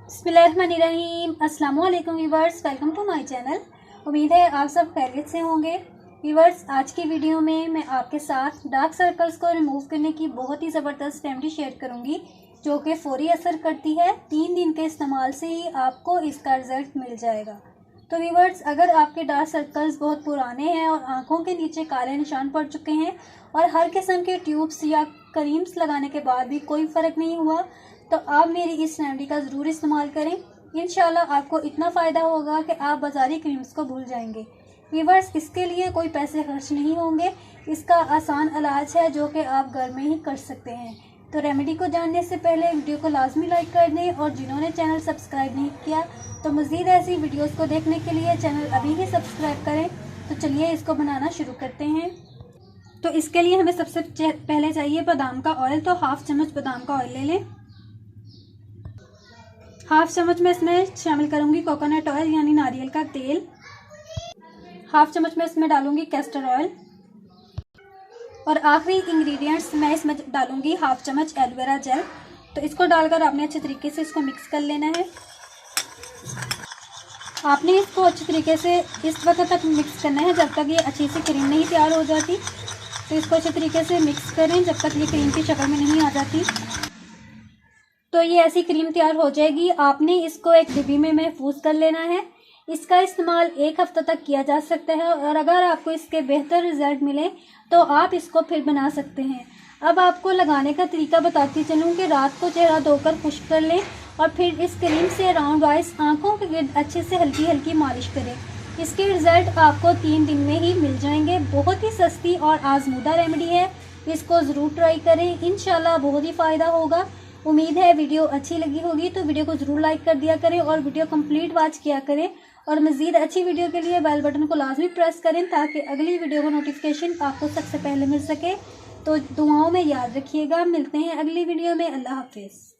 बिस्मिल्लाहिर्रहमानिर्रहीम। अस्सलाम वालेकुम viewers, welcome to my channel. उम्मीद है आप सब खैरियत से होंगे। व्यूवर्स, आज की वीडियो में मैं आपके साथ डार्क सर्कल्स को रिमूव करने की बहुत ही ज़बरदस्त रेमेडी शेयर करूंगी, जो कि फौरी असर करती है। 3 दिन के इस्तेमाल से ही आपको इसका रिज़ल्ट मिल जाएगा। तो व्यूवर्स, अगर आपके डार्क सर्कल्स बहुत पुराने हैं और आँखों के नीचे काले निशान पड़ चुके हैं और हर किस्म के ट्यूब्स या क्रीम्स लगाने के बाद भी कोई फ़र्क नहीं हुआ, तो आप मेरी इस रेमेडी का ज़रूर इस्तेमाल करें। इंशाल्लाह आपको इतना फ़ायदा होगा कि आप बाज़ारी क्रीम्स को भूल जाएंगे। व्यूवर्स, इसके लिए कोई पैसे खर्च नहीं होंगे। इसका आसान इलाज है जो कि आप घर में ही कर सकते हैं। तो रेमेडी को जानने से पहले वीडियो को लाजमी लाइक कर दें, और जिन्होंने चैनल सब्सक्राइब नहीं किया तो मज़ीद ऐसी वीडियोज़ को देखने के लिए चैनल अभी ही सब्सक्राइब करें। तो चलिए इसको बनाना शुरू करते हैं। तो इसके लिए हमें सबसे पहले चाहिए बादाम का ऑयल। तो हाफ चम्मच बादाम का ऑयल ले लें। हाफ चम्मच में इसमें शामिल करूंगी कोकोनट ऑयल यानी नारियल का तेल। हाफ चम्मच में इसमें डालूंगी कैस्टर ऑयल, और आखिरी इंग्रेडिएंट्स मैं इसमें डालूंगी हाफ चम्मच एलोवेरा जेल। तो इसको डालकर आपने अच्छे तरीके से इसको मिक्स कर लेना है। आपने इसको अच्छी तरीके से इस वक्त तक मिक्स करना है जब तक ये अच्छी सी क्रीम नहीं तैयार हो जाती। तो इसको अच्छे तरीके से मिक्स करें जब तक ये क्रीम की शक्ल में नहीं आ जाती। तो ये ऐसी क्रीम तैयार हो जाएगी। आपने इसको एक डिब्बी में महफूज कर लेना है। इसका इस्तेमाल 1 हफ्ते तक किया जा सकता है, और अगर आपको इसके बेहतर रिजल्ट मिले तो आप इसको फिर बना सकते हैं। अब आपको लगाने का तरीका बताती चलूँ कि रात को चेहरा धोकर खुश्क कर लें, और फिर इस क्रीम से राउंड वाइज आँखों के गिर्द अच्छे से हल्की हल्की मालिश करें। इसके रिजल्ट आपको 3 दिन में ही मिल जाएंगे। बहुत ही सस्ती और आजमूदा रेमेडी है, इसको ज़रूर ट्राई करें। इंशाल्लाह बहुत ही फ़ायदा होगा। उम्मीद है वीडियो अच्छी लगी होगी, तो वीडियो को ज़रूर लाइक कर दिया करें और वीडियो कंप्लीट वॉच किया करें। और मज़ीद अच्छी वीडियो के लिए बेल बटन को लाजमी प्रेस करें ताकि अगली वीडियो का नोटिफिकेशन आपको सबसे पहले मिल सके। तो दुआओं में याद रखिएगा। मिलते हैं अगली वीडियो में। अल्लाह हाफिज़।